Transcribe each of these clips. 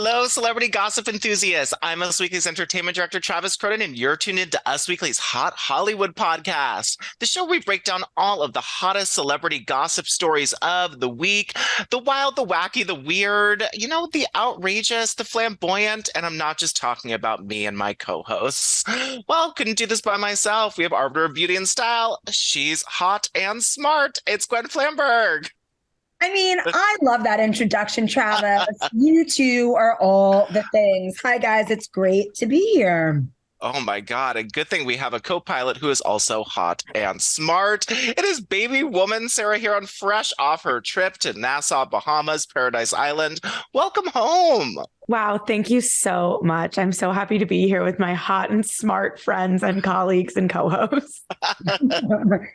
Hello, celebrity gossip enthusiasts. I'm Us Weekly's entertainment director, Travis Cronin, and you're tuned in to Us Weekly's Hot Hollywood podcast, the show where we break down all of the hottest celebrity gossip stories of the week, the wild, the wacky, the weird, the outrageous, the flamboyant, and I'm not just talking about me and my co-hosts. Well, couldn't do this by myself. We have Arbiter of Beauty and Style. She's hot and smart. It's Gwen Flamberg. I mean, I love that introduction, Travis. You two are all the things. Hi, guys. It's great to be here. Oh my God. A good thing we have a co-pilot who is also hot and smart. It is baby woman Sarah Heron, fresh off her trip to Nassau, Bahamas, Paradise Island. Welcome home. Wow, thank you so much. I'm so happy to be here with my hot and smart friends and colleagues and co-hosts. And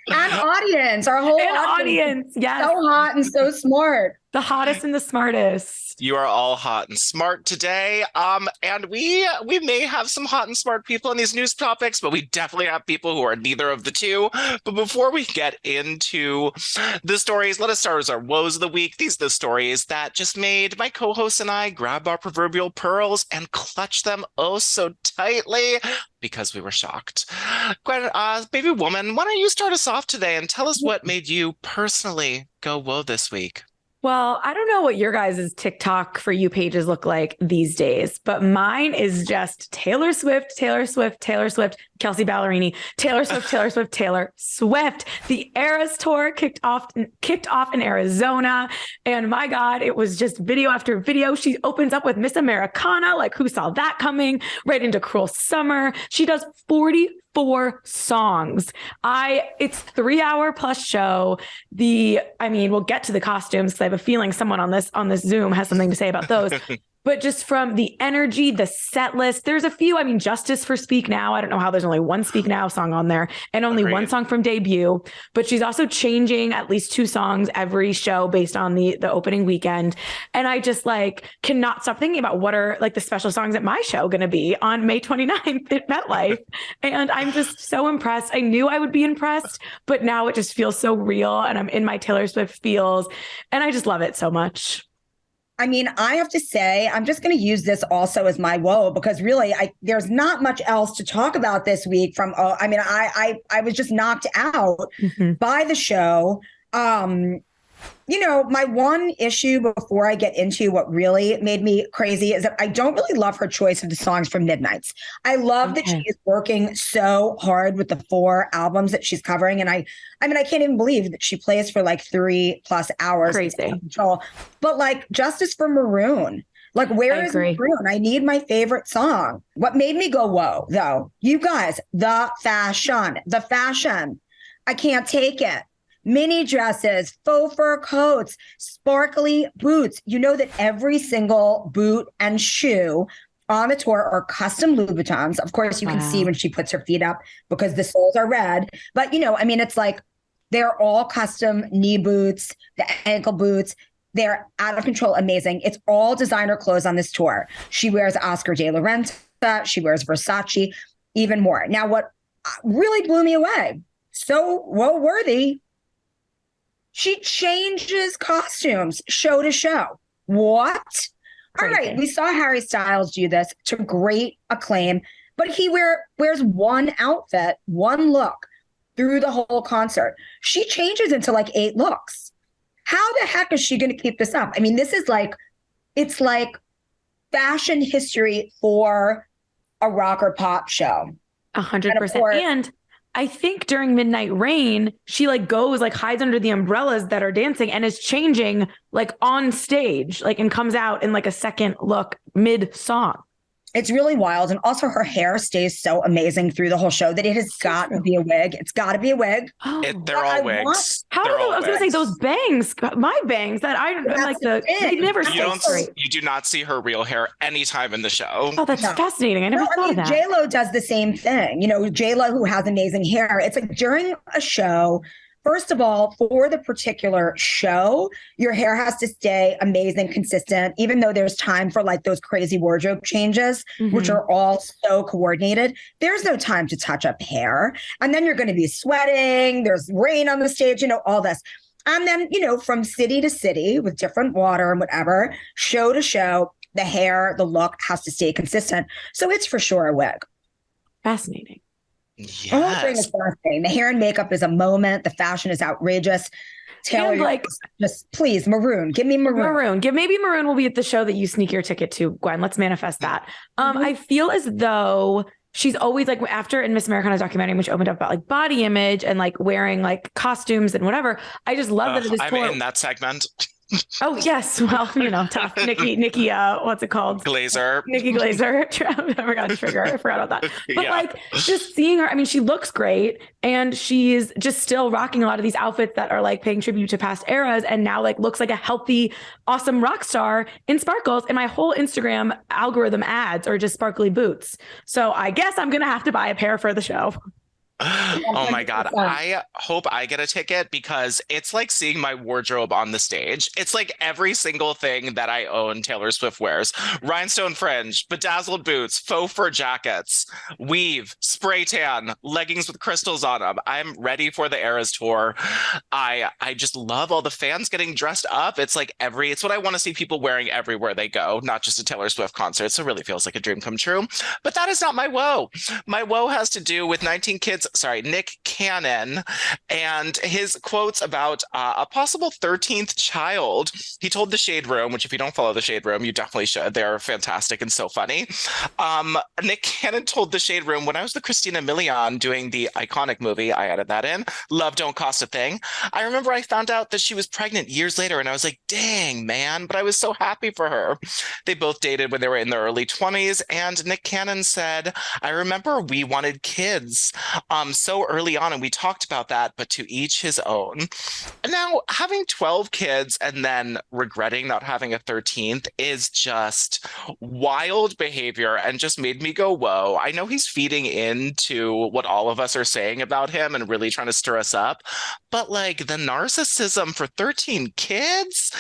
audience, our whole audience. Yes. So hot and so smart. The hottest and the smartest. You are all hot and smart today. And we may have some hot and smart people in these news topics, but we definitely have people who are neither of the two. But before we get into the stories, let us start with our woes of the week. These are the stories that just made my co-hosts and I grab our proverbial pearls and clutch them oh so tightly because we were shocked. Gwen, baby woman, why don't you start us off today and tell us what made you personally go whoa this week? Well, I don't know what your guys' TikTok for you pages look like these days, but mine is just Taylor Swift, Taylor Swift, Taylor Swift, Kelsey Ballerini, Taylor Swift, Taylor Swift, Taylor Swift. The Eras Tour kicked off in Arizona. And my God, it was just video after video. She opens up with Miss Americana, like who saw that coming, right into Cruel Summer. She does 44 songs. It's 3-hour plus show. We'll get to the costumes because I have a feeling someone on this Zoom has something to say about those. But just from the energy, the set list, there's a few, Justice for Speak Now. I don't know how there's only one Speak Now song on there and only one song from debut, but she's also changing at least 2 songs every show based on the opening weekend. And I just cannot stop thinking about what are the special songs at my show going to be on May 29th at MetLife. And I'm just so impressed. I knew I would be impressed, but now it just feels so real and I'm in my Taylor Swift feels and I just love it so much. I have to say, I'm just going to use this also as my woe because really, there's not much else to talk about this week. I was just knocked out by the show. My one issue before I get into what really made me crazy is that I don't really love her choice of the songs from Midnights. I love that she is working so hard with the 4 albums that she's covering. And I can't even believe that she plays for 3+ hours. Crazy. But Justice for Maroon. Where is Maroon? I need my favorite song. What made me go, whoa, though, you guys, the fashion. I can't take it. Mini dresses, faux fur coats, sparkly boots. You know that every single boot and shoe on the tour are custom Louboutins. Of course, you can see when she puts her feet up because the soles are red. But, it's they're all custom knee boots, the ankle boots. They're out of control, amazing. It's all designer clothes on this tour. She wears Oscar de la Renta. She wears Versace, even more. Now, what really blew me away, so woe-worthy, she changes costumes show to show. What? All right, we saw Harry Styles do this to great acclaim, but he wears one outfit, one look through the whole concert. She changes into 8 looks. How the heck is she going to keep this up? This is it's fashion history for a rock or pop show. 100%. And I think during Midnight Rain, she goes hides under the umbrellas that are dancing and is changing on stage, and comes out in a second look mid song. It's really wild. And also her hair stays so amazing through the whole show that it has got to be a wig. It's got to be a wig. Oh, they're all wigs. I was going to say those bangs, my bangs that they never stay straight. You do not see her real hair anytime in the show. Oh, that's fascinating. I never thought of that. J-Lo does the same thing. J-Lo, who has amazing hair. It's during a show, first of all, for the particular show, your hair has to stay amazing, consistent, even though there's time for those crazy wardrobe changes, which are all so coordinated. There's no time to touch up hair. And then you're going to be sweating. There's rain on the stage, all this. And then, from city to city with different water and whatever, show to show, the hair, the look has to stay consistent. So it's for sure a wig. Fascinating. Yes. The whole thing is fascinating. The hair and makeup is a moment. The fashion is outrageous. Taylor, like, just please, maroon. Give me maroon. Maybe maroon will be at the show that you sneak your ticket to, Gwen. Let's manifest that. I feel as though she's always like, after in Miss Americana's documentary, which opened up about like body image and like wearing like costumes and whatever. I just love that it is. I'm in that segment. Oh yes, well, tough. Nikki, what's it called? Glazer. Nikki Glazer. I forgot to trigger. I forgot about that. But like, just seeing her, I mean, she looks great, and she's just still rocking a lot of these outfits that are like paying tribute to past eras, and now like looks like a healthy, awesome rock star in sparkles. And my whole Instagram algorithm ads are just sparkly boots. So I guess I'm gonna have to buy a pair for the show. Oh my God. I hope I get a ticket, because it's like seeing my wardrobe on the stage. It's like every single thing that I own Taylor Swift wears. Rhinestone fringe, bedazzled boots, faux fur jackets, weave, spray tan, leggings with crystals on them. I'm ready for the Eras tour. I just love all the fans getting dressed up. It's like it's what I want to see people wearing everywhere they go, not just a Taylor Swift concert. So it really feels like a dream come true. But that is not my woe. My woe has to do with Nick Cannon and his quotes about a possible 13th child. He told the Shade Room, which if you don't follow the Shade Room, you definitely should. They're fantastic and so funny. Nick Cannon told the Shade Room, when I was with Christina Milian doing the iconic movie, I added that in, Love Don't Cost a Thing. I remember I found out that she was pregnant years later, and I was like, dang, man, but I was so happy for her. They both dated when they were in their early 20s, and Nick Cannon said, I remember we wanted kids so early on, and we talked about that, but to each his own. And now having 12 kids and then regretting not having a 13th is just wild behavior, and just made me go, whoa. I know he's feeding into what all of us are saying about him and really trying to stir us up, but like the narcissism for 13 kids,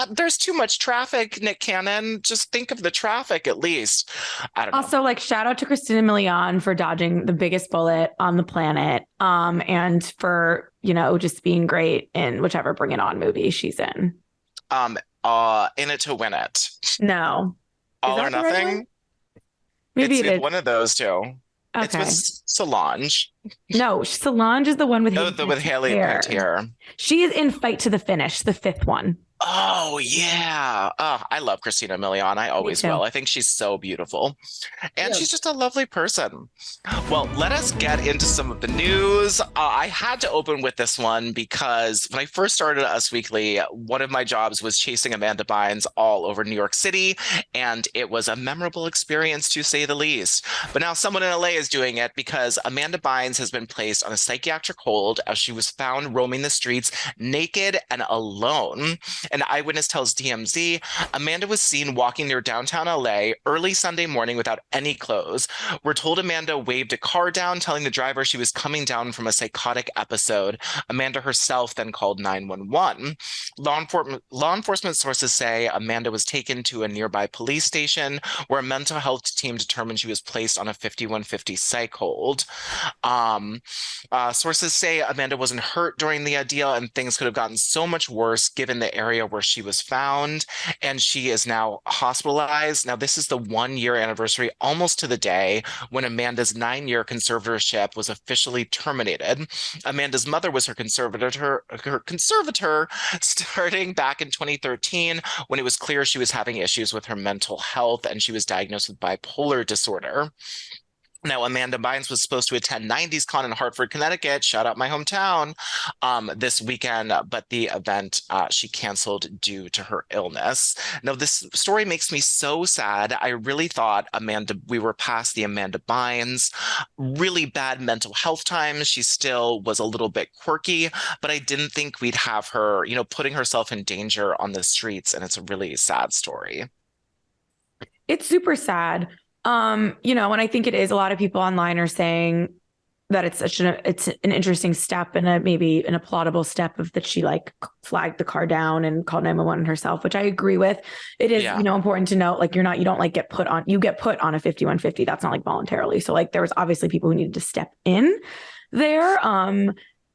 there's too much traffic, Nick Cannon. Just think of the traffic at least. I don't know. Also, like, shout out to Christina Milian for dodging the biggest bullet on the planet, and for just being great in whichever Bring It On movie she's in. In It to Win It. No. All or Nothing. Right, maybe it's one of those two. Okay. It's with Solange. No, Solange is the one with Haley Pantier. She is in Fight to the Finish, the 5th one. Oh, yeah. Oh, I love Christina Milian. I always will. I think she's so beautiful. And she's just a lovely person. Well, let us get into some of the news. I had to open with this one because when I first started Us Weekly, one of my jobs was chasing Amanda Bynes all over New York City. And it was a memorable experience, to say the least. But now someone in LA is doing it, because Amanda Bynes has been placed on a psychiatric hold as she was found roaming the streets naked and alone. An eyewitness tells TMZ Amanda was seen walking near downtown LA early Sunday morning without any clothes. We're told Amanda waved a car down, telling the driver she was coming down from a psychotic episode. Amanda herself then called 911. Law enforcement sources say Amanda was taken to a nearby police station where a mental health team determined she was placed on a 5150 psych hold. Sources say Amanda wasn't hurt during the ordeal, and things could have gotten so much worse given the area where she was found, and she is now hospitalized. Now, this is the 1-year anniversary, almost to the day, when Amanda's 9-year conservatorship was officially terminated. Amanda's mother was her conservator starting back in 2013, when it was clear she was having issues with her mental health, and she was diagnosed with bipolar disorder. Now, Amanda Bynes was supposed to attend 90s Con in Hartford, Connecticut, shout out my hometown, this weekend, but the event she canceled due to her illness. Now, this story makes me so sad. I really thought we were past the Amanda Bynes really bad mental health times. She still was a little bit quirky, but I didn't think we'd have her, putting herself in danger on the streets, and it's a really sad story. It's super sad. And I think it is, a lot of people online are saying that it's an interesting step and maybe an applaudable step of that she like flagged the car down and called 911 herself, which I agree with. It is, important to note, like you don't like get put on a 5150. That's not like voluntarily. So like there was obviously people who needed to step in there.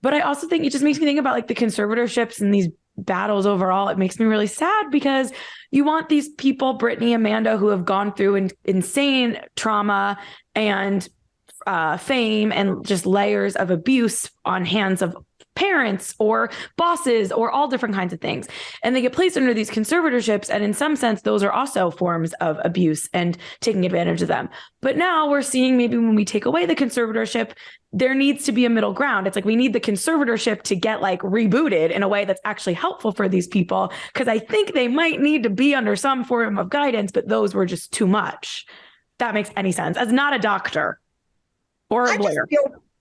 But I also think it just makes me think about like the conservatorships and these battles overall, it makes me really sad because you want these people, Brittany, Amanda, who have gone through insane trauma and fame and just layers of abuse on hands of parents or bosses or all different kinds of things. And they get placed under these conservatorships. And in some sense, those are also forms of abuse and taking advantage of them. But now we're seeing maybe when we take away the conservatorship, there needs to be a middle ground. It's like we need the conservatorship to get like rebooted in a way that's actually helpful for these people, because I think they might need to be under some form of guidance, but those were just too much. That makes any sense as not a doctor or a lawyer.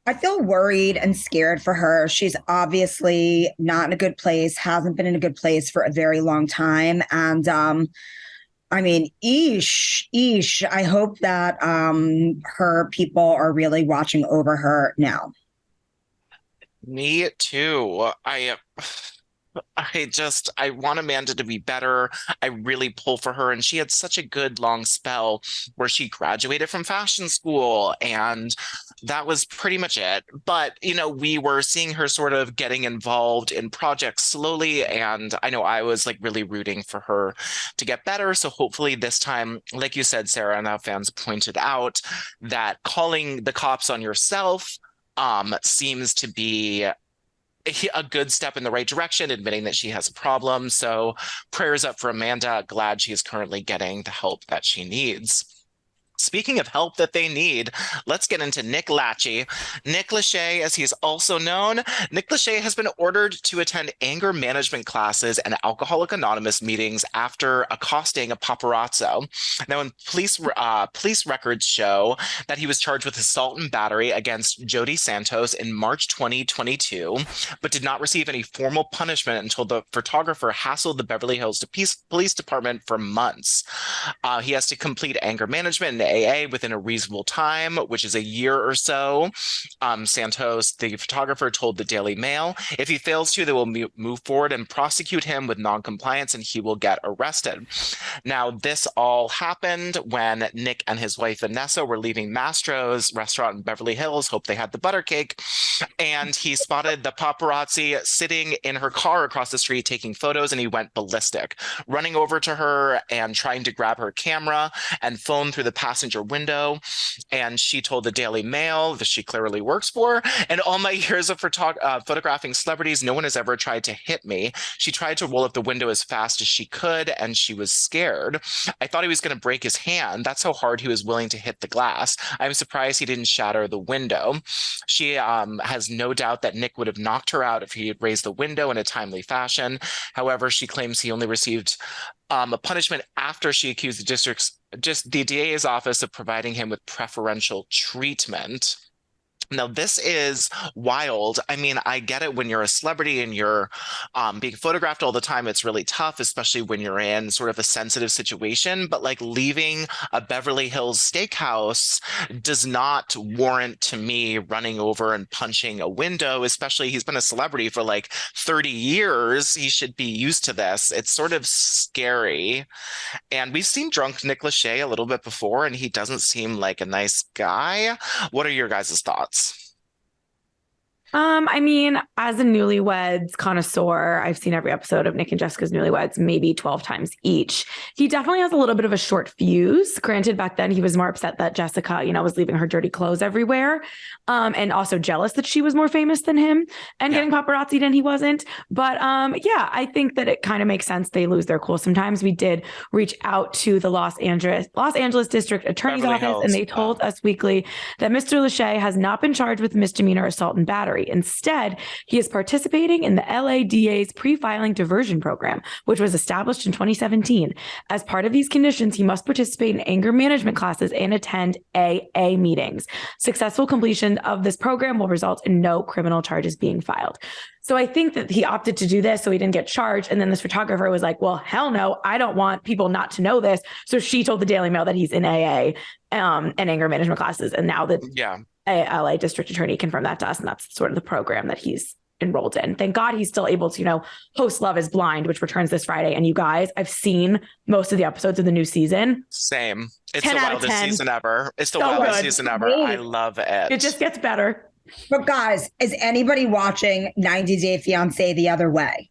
I feel worried and scared for her. She's obviously not in a good place, hasn't been in a good place for a very long time. And I mean, I hope that her people are really watching over her now. Me too. I want Amanda to be better. I really pull for her. And she had such a good long spell where she graduated from fashion school, and that was pretty much it. But, you know, we were seeing her sort of getting involved in projects slowly. And I know I was like really rooting for her to get better. So hopefully this time, like you said, Sarah, and our fans pointed out, that calling the cops on yourself seems to be a good step in the right direction, admitting that she has a problem. So prayers up for Amanda. Glad she is currently getting the help that she needs. Speaking of help that they need, let's get into Nick Lachey. Nick Lachey, as he's also known, Nick Lachey has been ordered to attend anger management classes and Alcoholic Anonymous meetings after accosting a paparazzo. Now, when police records show that he was charged with assault and battery against Jody Santos in March 2022, but did not receive any formal punishment until the photographer hassled the Beverly Hills Police Department for months. He has to complete anger management and AA within a reasonable time, which is a year or so. Santos, the photographer, told the Daily Mail, if he fails to, they will move forward and prosecute him with noncompliance, and he will get arrested. Now, this all happened when Nick and his wife Vanessa were leaving Mastro's restaurant in Beverly Hills. Hope they had the butter cake. And he spotted the paparazzi sitting in her car across the street taking photos, and he went ballistic, running over to her and trying to grab her camera and phone through the passenger window. And she told the Daily Mail that she clearly works for, and all my years of photographing celebrities, no one has ever tried to hit me. She tried to roll up the window as fast as she could, and she was scared. I thought he was going to break his hand. That's how hard he was willing to hit the glass. I'm surprised he didn't shatter the window. She has no doubt that Nick would have knocked her out if he had raised the window in a timely fashion. However, she claims he only received a punishment after she accused the DA's office of providing him with preferential treatment. Now, this is wild. I mean, I get it when you're a celebrity and you're being photographed all the time. It's really tough, especially when you're in sort of a sensitive situation. But like leaving a Beverly Hills steakhouse does not warrant, to me, running over and punching a window, especially he's been a celebrity for like 30 years. He should be used to this. It's sort of scary. And we've seen drunk Nick Lachey a little bit before, and he doesn't seem like a nice guy. What are your guys' thoughts? I mean, as a newlyweds connoisseur, I've seen every episode of Nick and Jessica's Newlyweds maybe 12 times each. He definitely has a little bit of a short fuse. Granted, back then he was more upset that Jessica, was leaving her dirty clothes everywhere. And also jealous that she was more famous than him and getting paparazzi'd and he wasn't. But yeah, I think that it kind of makes sense they lose their cool sometimes. We did reach out to the Los Angeles District Attorney's Beverly Office, Hills. and they told us weekly that Mr. Lachey has not been charged with misdemeanor assault and battery. Instead, he is participating in the LADA's pre-filing diversion program, which was established in 2017. As part of these conditions, he must participate in anger management classes and attend AA meetings. Successful completion of this program will result in no criminal charges being filed. So I think that he opted to do this so he didn't get charged. And then this photographer was like, well, hell no, I don't want people not to know this. So she told the Daily Mail that he's in AA and anger management classes. And now that LA district attorney confirmed that to us, and that's sort of the program that he's enrolled in. Thank God he's still able to, host Love is Blind, which returns this Friday. And you guys, I've seen most of the episodes of the new season. Same. It's the wildest season ever. It's the wildest season ever. I love it. It just gets better. But guys, is anybody watching 90 Day Fiancé the other way?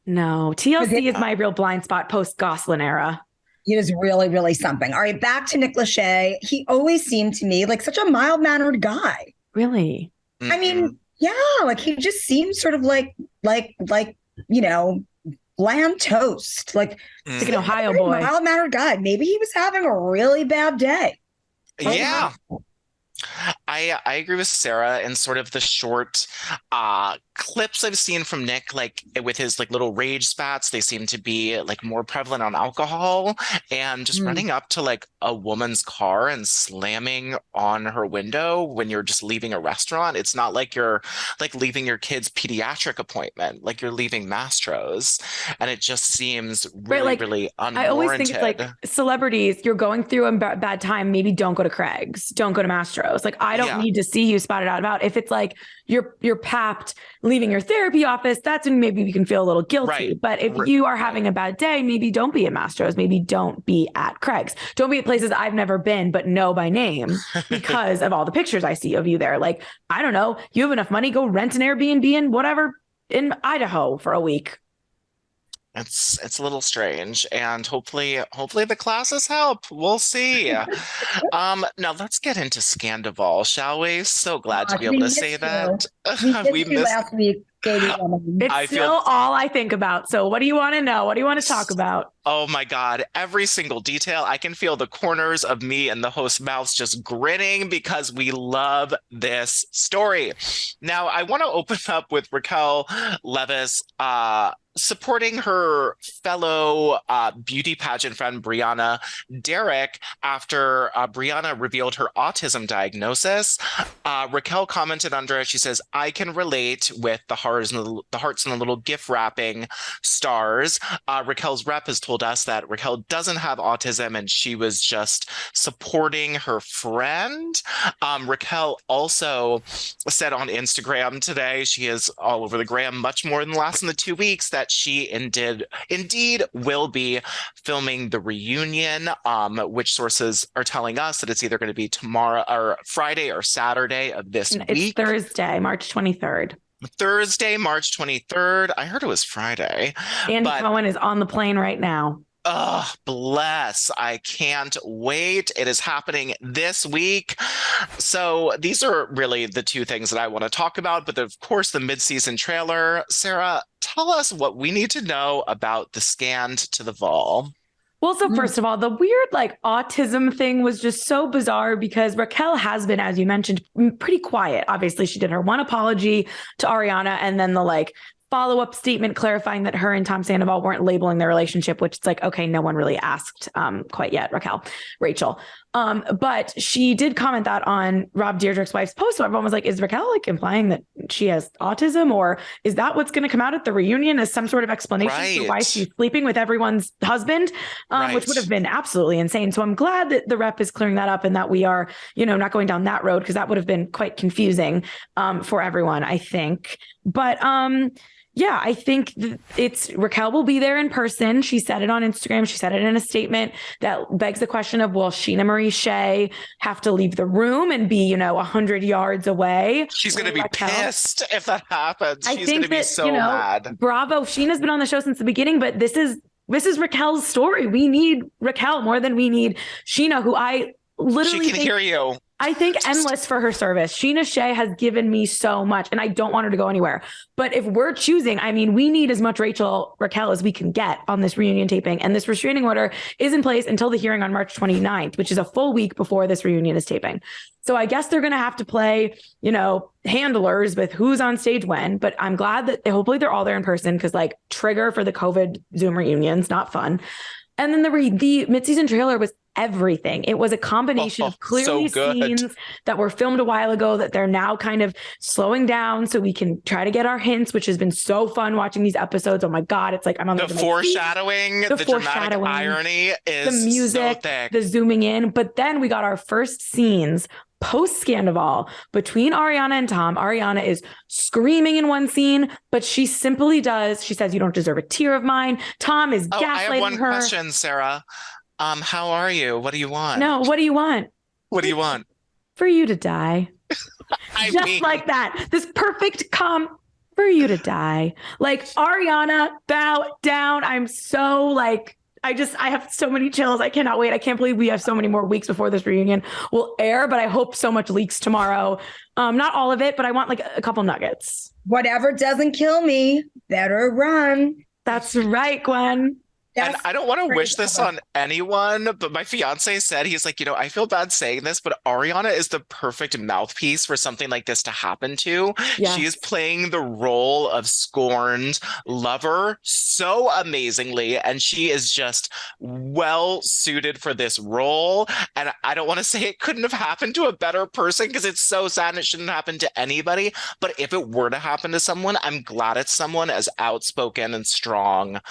No, TLC is my real blind spot post-Goslin era. It is really, really something. All right, back to Nick Lachey. He always seemed to me like such a mild-mannered guy. Really? I mean, yeah, like he just seems sort of like bland toast, like an Ohio boy, mild-mannered guy. Maybe he was having a really bad day. Yeah. I agree with Sarah in sort of the short clips I've seen from Nick, like with his like little rage spats. They seem to be like more prevalent on alcohol and just running up to like a woman's car and slamming on her window when you're just leaving a restaurant. It's not like you're like leaving your kid's pediatric appointment, like you're leaving Mastro's, and it just seems really, really unwarranted. I always think it's like celebrities, you're going through a bad time, maybe don't go to Craig's, don't go to Mastro's. Like I don't need to see you spotted out about. If it's like you're papped leaving your therapy office, that's when maybe we can feel a little guilty. Right. But if you are having a bad day, maybe don't be at Mastro's, maybe don't be at Craig's. Don't be at places I've never been but know by name because of all the pictures I see of you there. Like, I don't know, you have enough money, go rent an Airbnb in whatever in Idaho for a week. It's a little strange, and hopefully the classes help. We'll see. Now let's get into Sandoval, shall we? So glad to be able to say that. We missed last week. It's still all I think about. So what do you want to know? What do you want to talk about? Oh my God. Every single detail. I can feel the corners of me and the host's mouths just grinning because we love this story. Now, I want to open up with Raquel Leviss supporting her fellow beauty pageant friend, Brianna Derick, after Brianna revealed her autism diagnosis. Raquel commented under it. She says, I can relate with the hearts and the little gift wrapping stars. Raquel's rep has told us that Raquel doesn't have autism and she was just supporting her friend. Raquel also said on Instagram today, she is all over the gram much more than the last 2 weeks, that she indeed will be filming the reunion, which sources are telling us that it's either going to be tomorrow or Friday or Saturday of this week. It's Thursday, March 23rd. Thursday, March 23rd. I heard it was Friday. Andy Cohen is on the plane right now. Oh, bless. I can't wait. It is happening this week. So these are really the two things that I want to talk about. But of course, the mid-season trailer. Sarah, tell us what we need to know about the Scand to the Vol. Well, so first of all, the weird like autism thing was just so bizarre because Raquel has been, as you mentioned, pretty quiet. Obviously, she did her one apology to Ariana and then the like follow-up statement clarifying that her and Tom Sandoval weren't labeling their relationship, which it's like, okay, no one really asked quite yet, Rachel. But she did comment that on Rob Deirdre's wife's post. So everyone was like, is Raquel like implying that she has autism, or is that what's going to come out at the reunion as some sort of explanation for why she's sleeping with everyone's husband, which would have been absolutely insane. So I'm glad that the rep is clearing that up and that we are, not going down that road, because that would have been quite confusing for everyone, I think. But yeah, I think it's Raquel will be there in person. She said it on Instagram. She said it in a statement that begs the question of, will Chyna Marie Shea have to leave the room and be, 100 yards away? She's going to be pissed if that happens. She's going to be so mad. Bravo. Chyna's been on the show since the beginning, but this is Raquel's story. We need Raquel more than we need Chyna, who I literally She can hear you. I think endless for her service. Chyna Shea has given me so much, and I don't want her to go anywhere. But if we're choosing, we need as much Raquel as we can get on this reunion taping. And this restraining order is in place until the hearing on March 29th, which is a full week before this reunion is taping. So I guess they're going to have to play, handlers with who's on stage when. But I'm glad that hopefully they're all there in person, because trigger for the COVID Zoom reunions, not fun. And then the mid-season trailer was everything. It was a combination of clearly scenes that were filmed a while ago that they're now kind of slowing down so we can try to get our hints, which has been so fun watching these episodes. Oh my God, it's like I'm on the foreshadowing, the dramatic irony is the music, so thick. The zooming in. But then we got our first scenes post-Sandoval between Ariana and Tom. Ariana is screaming in one scene, but she simply does. She says, "You don't deserve a tear of mine." Tom is gaslighting her. I have one question, Sarah. How are you? What do you want? No, what do you want? What do you want? For you to die. Like that. This perfect, calm, for you to die. Like, Ariana, bow down. I'm so like, I have so many chills. I cannot wait. I can't believe we have so many more weeks before this reunion will air, but I hope so much leaks tomorrow. Not all of it, but I want like a couple nuggets. Whatever doesn't kill me, better run. That's right, Gwen. And I don't want to wish this on anyone, but my fiance said, he's like, I feel bad saying this, but Ariana is the perfect mouthpiece for something like this to happen to. Yes. She is playing the role of scorned lover so amazingly, and she is just well suited for this role. And I don't want to say it couldn't have happened to a better person because it's so sad and it shouldn't happen to anybody. But if it were to happen to someone, I'm glad it's someone as outspoken and strong,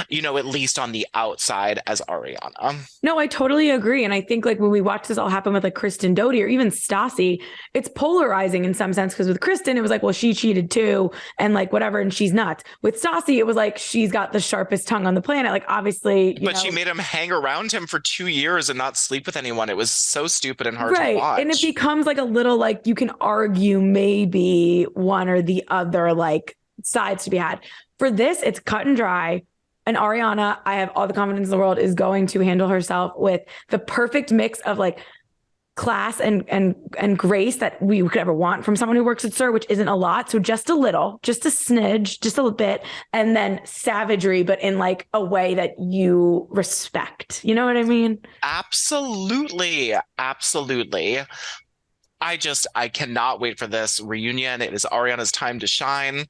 at least on the outside as Ariana. No, I totally agree. And I think like when we watch this all happen with like Kristen Doty or even Stassi, it's polarizing in some sense, because with Kristen, it was like, well, she cheated too and like whatever, and she's nuts. With Stassi, it was like, she's got the sharpest tongue on the planet. Like, obviously, but she made him hang around him for 2 years and not sleep with anyone. It was so stupid and hard to watch. And it becomes like a little like, you can argue maybe one or the other like sides to be had. For this, it's cut and dry. And Ariana, I have all the confidence in the world, is going to handle herself with the perfect mix of like class and grace that we could ever want from someone who works at SUR, which isn't a lot. So just a little, just a smidge, just a little bit, and then savagery, but in like a way that you respect. You know what I mean? Absolutely. Absolutely. I cannot wait for this reunion. It is Ariana's time to shine.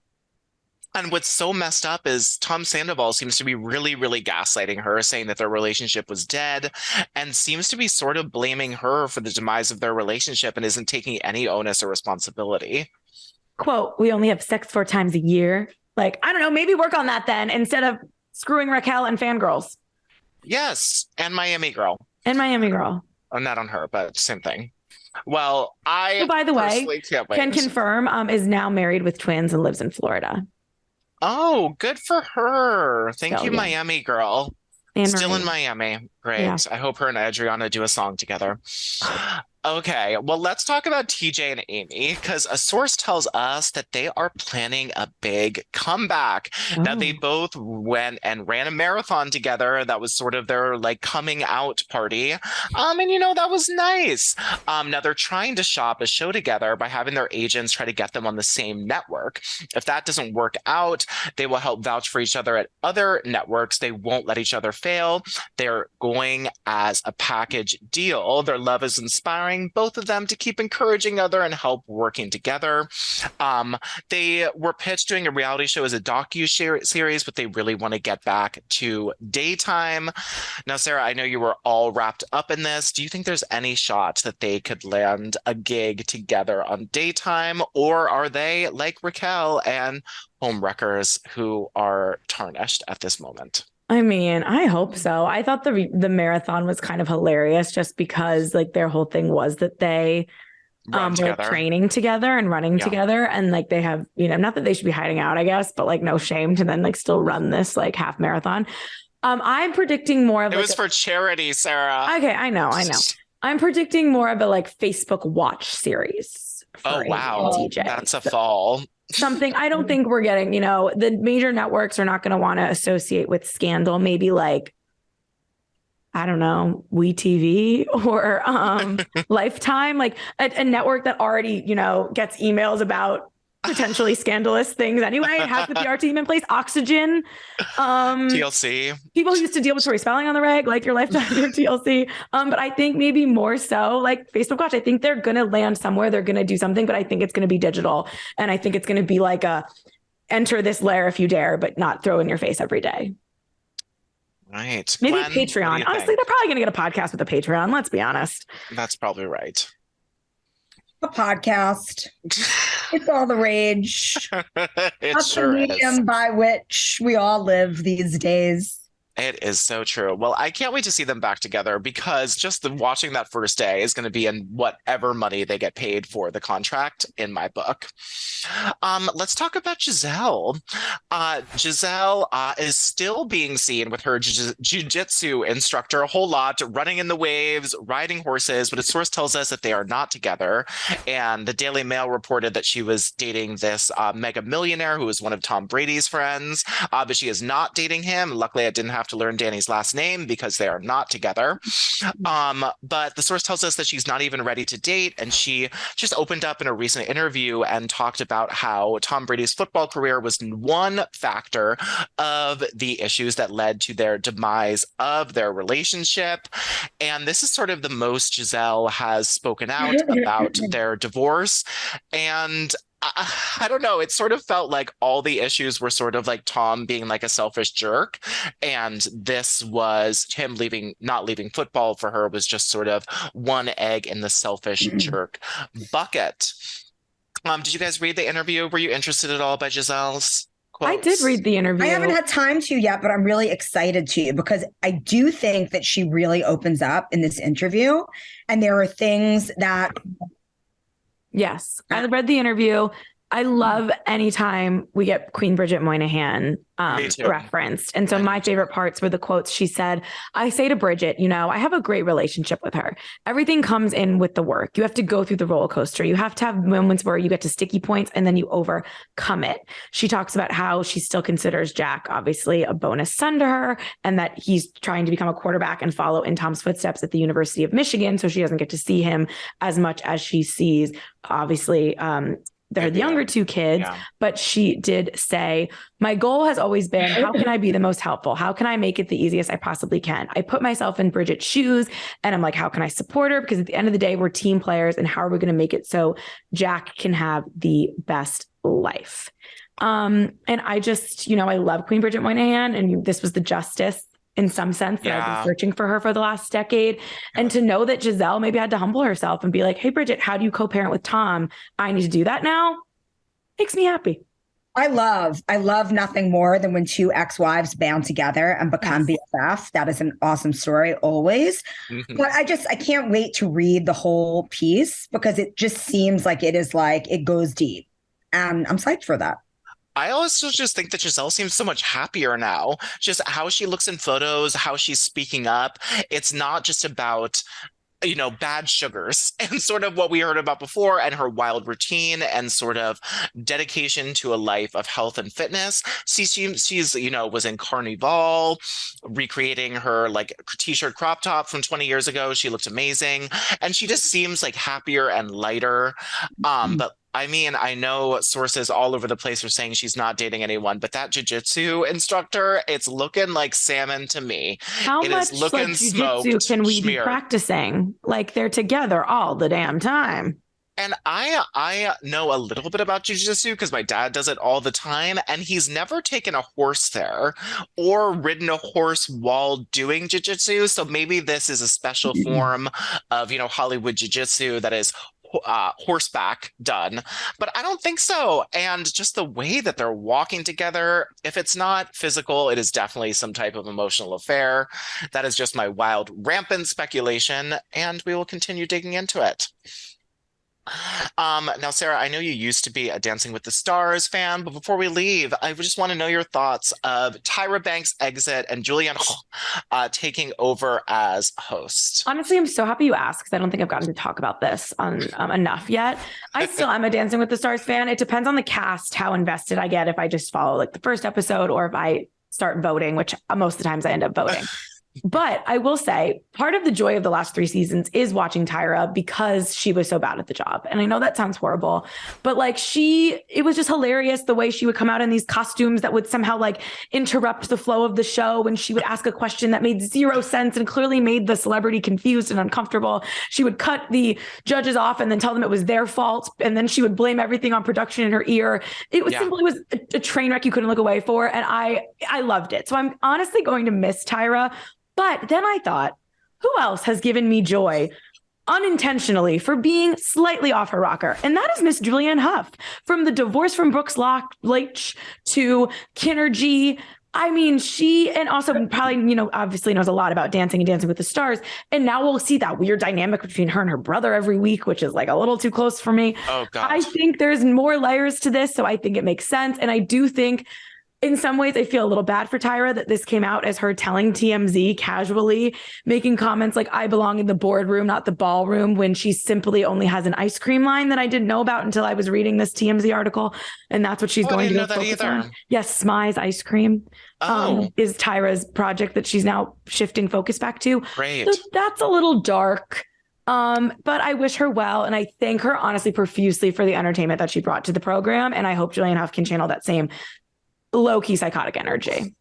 And what's so messed up is Tom Sandoval seems to be really, really gaslighting her, saying that their relationship was dead, and seems to be sort of blaming her for the demise of their relationship and isn't taking any onus or responsibility. Quote, we only have sex 4 times a year. Like, I don't know, maybe work on that then instead of screwing Raquel and fangirls. Yes, and Miami Girl. And Miami Girl. Oh, not on her, but same thing. Well, by the way, can confirm is now married with twins and lives in Florida. Oh, good for her. Thank you, Miami Girl. And Still Marie. in Miami. Great. Yeah. I hope her and Adriana do a song together. Okay, well, let's talk about TJ and Amy, because a source tells us that they are planning a big comeback. Oh. Now, they both went and ran a marathon together. That was sort of their like coming out party. And that was nice. Now they're trying to shop a show together by having their agents try to get them on the same network. If that doesn't work out, they will help vouch for each other at other networks. They won't let each other fail. They're going as a package deal. Their love is inspiring both of them to keep encouraging other and help working together. They were pitched doing a reality show as a docu-series, but they really want to get back to daytime. Now, Sarah, I know you were all wrapped up in this. Do you think there's any shot that they could land a gig together on daytime, or are they like Raquel and homewreckers who are tarnished at this moment? I mean, I hope so. I thought the marathon was kind of hilarious just because like their whole thing was that they were training together and running together, and like they have, not that they should be hiding out, I guess, but like no shame to then like still run this like half marathon. I'm predicting more of it was for charity, Sarah. Okay, I know. I'm predicting more of a like Facebook watch series. Oh wow, DJ. That's a fall. Something I don't think we're getting, the major networks are not going to want to associate with scandal. Maybe like, I don't know, WeTV or Lifetime, like a network that already, gets emails about potentially scandalous things anyway. It has the PR team in place. Oxygen. TLC. People who used to deal with Tori Spelling on the reg, like your Lifetime, your TLC. But I think maybe more so like Facebook Watch. I think they're going to land somewhere. They're going to do something, but I think it's going to be digital. And I think it's going to be like a enter this lair if you dare, but not throw in your face every day. Right. Maybe Gwen, Patreon. Honestly, they're probably going to get a podcast with a Patreon. Let's be honest. That's probably right. A podcast. It's all the rage. It That's sure the medium is. by which we all live these days. It is so true. Well, I can't wait to see them back together because just watching that first day is going to be in whatever money they get paid for the contract in my book. Let's talk about Giselle. Giselle is still being seen with her jiu-jitsu instructor a whole lot, running in the waves, riding horses, but a source tells us that they are not together. And the Daily Mail reported that she was dating this mega millionaire who was one of Tom Brady's friends, but she is not dating him. Luckily, I didn't have to learn Danny's last name because they are not together. But the source tells us that she's not even ready to date. And she just opened up in a recent interview and talked about how Tom Brady's football career was one factor of the issues that led to their demise of their relationship. And this is sort of the most Giselle has spoken out about their divorce. And I don't know. It sort of felt like all the issues were sort of like Tom being like a selfish jerk. And this was him not leaving football for her was just sort of one egg in the selfish jerk bucket. Did you guys read the interview? Were you interested at all by Giselle's quotes? I did read the interview. I haven't had time to yet, but I'm really excited to because I do think that she really opens up in this interview. And there are things that... Yes, I read the interview. I love anytime we get Queen Bridget Moynihan referenced. And so my favorite parts were the quotes she said. I say to Bridget, I have a great relationship with her. Everything comes in with the work. You have to go through the roller coaster. You have to have moments where you get to sticky points and then you overcome it. She talks about how she still considers Jack obviously a bonus son to her and that he's trying to become a quarterback and follow in Tom's footsteps at the University of Michigan. So she doesn't get to see him as much as she sees, obviously, they're the younger two kids, but she did say, my goal has always been, how can I be the most helpful? How can I make it the easiest I possibly can? I put myself in Bridget's shoes and I'm like, how can I support her? Because at the end of the day, we're team players and how are we going to make it so Jack can have the best life? And I just, I love Queen Bridget Moynihan and this was the justice in some sense that I've been searching for her for the last decade. And to know that Giselle maybe had to humble herself and be like, hey, Bridget, how do you co-parent with Tom? I need to do that now. Makes me happy. I love nothing more than when two ex-wives band together and become BFF. That is an awesome story always. But I can't wait to read the whole piece because it just seems like it goes deep. And I'm psyched for that. I also just think that Giselle seems so much happier now. Just how she looks in photos, how she's speaking up. It's not just about, bad sugars and sort of what we heard about before and her wild routine and sort of dedication to a life of health and fitness. She's was in Carnival, recreating her t-shirt crop top from 20 years ago. She looked amazing. And she just seems like happier and lighter. But I mean, I know sources all over the place are saying she's not dating anyone, but that jiu-jitsu instructor, it's looking like salmon to me. How much jiu-jitsu can we be practicing? Like they're together all the damn time. And I know a little bit about jiu-jitsu because my dad does it all the time, and he's never taken a horse there or ridden a horse while doing jiu-jitsu. So maybe this is a special form of, Hollywood jiu-jitsu that is horseback done, but I don't think so. And just the way that they're walking together, if it's not physical, it is definitely some type of emotional affair. That is just my wild, rampant speculation, and we will continue digging into it. Now, Sarah, I know you used to be a Dancing with the Stars fan, but before we leave, I just want to know your thoughts of Tyra Banks' exit and Julianne taking over as host. Honestly, I'm so happy you asked because I don't think I've gotten to talk about this on enough yet. I still am a Dancing with the Stars fan. It depends on the cast, how invested I get, if I just follow the first episode or if I start voting, which most of the times I end up voting. But I will say part of the joy of the last 3 seasons is watching Tyra because she was so bad at the job. And I know that sounds horrible, but it was just hilarious the way she would come out in these costumes that would somehow interrupt the flow of the show. When she would ask a question that made 0 sense and clearly made the celebrity confused and uncomfortable, she would cut the judges off and then tell them it was their fault. And then she would blame everything on production in her ear. It was simply a train wreck you couldn't look away for. And I loved it. So I'm honestly going to miss Tyra. But then I thought, who else has given me joy unintentionally for being slightly off her rocker? And that is Miss Julianne Hough. From the divorce from Brooks Lach to Kinergy, I mean, she, and also probably, obviously knows a lot about dancing and Dancing with the Stars. And now we'll see that weird dynamic between her and her brother every week, which is like a little too close for me. Oh, God. I think there's more layers to this. So I think it makes sense. And I do think in some ways, I feel a little bad for Tyra that this came out as her telling TMZ casually, making comments like, I belong in the boardroom, not the ballroom, when she simply only has an ice cream line that I didn't know about until I was reading this TMZ article. And that's what she's going to go focus on. Yes, Smy's ice cream is Tyra's project that she's now shifting focus back to. Great. So that's a little dark. But I wish her well. And I thank her honestly profusely for the entertainment that she brought to the program. And I hope Julianne Hough can channel that same low-key psychotic energy.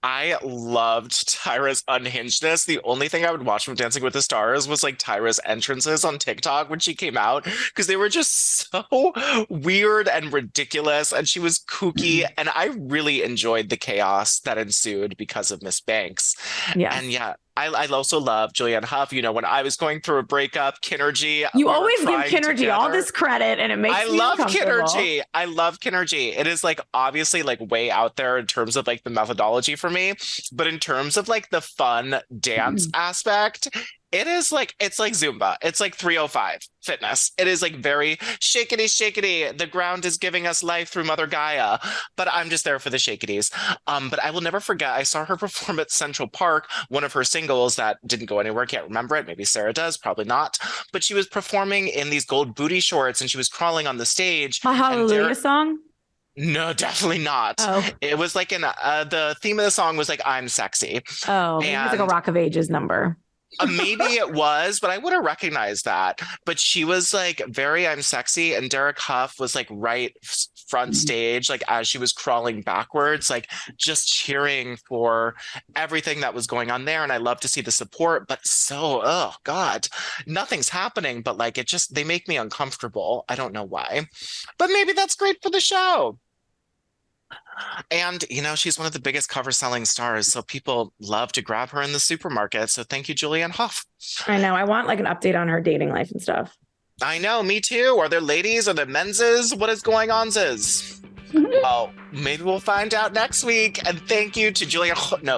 I loved Tyra's unhingedness. The only thing I would watch from Dancing with the Stars was like Tyra's entrances on TikTok when she came out, because they were just so weird and ridiculous, and she was kooky. And I really enjoyed the chaos that ensued because of Miss Banks. Yeah. And yeah, I also love Julianne Hough. When I was going through a breakup, Kinergy. You always give Kinergy all this credit, and it makes me uncomfortable. Kinergy. I love Kinergy. It is like obviously like way out there in terms of like the methodology for me, but in terms of like the fun dance aspect, it's like Zumba. It's like 305 fitness. It is like very shakety. The ground is giving us life through Mother Gaia, but I'm just there for the shakities. But I will never forget, I saw her perform at Central Park, one of her singles that didn't go anywhere. Can't remember it. Maybe Sarah does, probably not. But she was performing in these gold booty shorts and she was crawling on the stage. A Hallelujah song? No, definitely not. Oh. It was like the theme of the song was like, I'm sexy. Oh, it was like a Rock of Ages number. Maybe it was, but I would have recognized that. But she was like very I'm sexy, and Derick Hough was like right front stage, like as she was crawling backwards, like just cheering for everything that was going on there. And I love to see the support, but oh God, nothing's happening. But like they make me uncomfortable. I don't know why, but maybe that's great for the show. And, she's one of the biggest cover selling stars, so people love to grab her in the supermarket. So thank you, Julianne Hough. I know. I want like an update on her dating life and stuff. I know. Me too. Are there ladies? Are there menses? What is going on, Ziz? Well, maybe we'll find out next week. And thank you to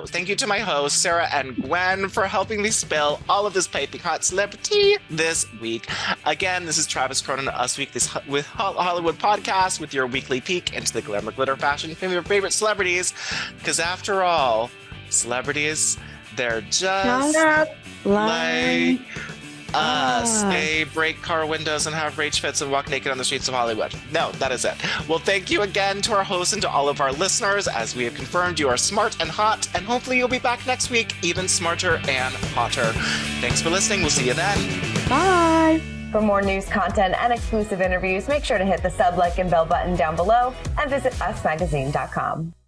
thank you to my hosts, Sarah and Gwen, for helping me spill all of this piping hot celebrity this week. Again, this is Travis Cronin, Us Weekly with Hollywood Podcast, with your weekly peek into the glamour, glitter, fashion, from your favorite celebrities. Because after all, celebrities, they're just like us. They break car windows and have rage fits and walk naked on the streets of Hollywood. No, that is it. Well, thank you again to our hosts and to all of our listeners. As we have confirmed, you are smart and hot, and hopefully you'll be back next week even smarter and hotter. Thanks for listening. We'll see you then. Bye. For more news, content, and exclusive interviews, make sure to hit the sub, like, and bell button down below and visit usmagazine.com.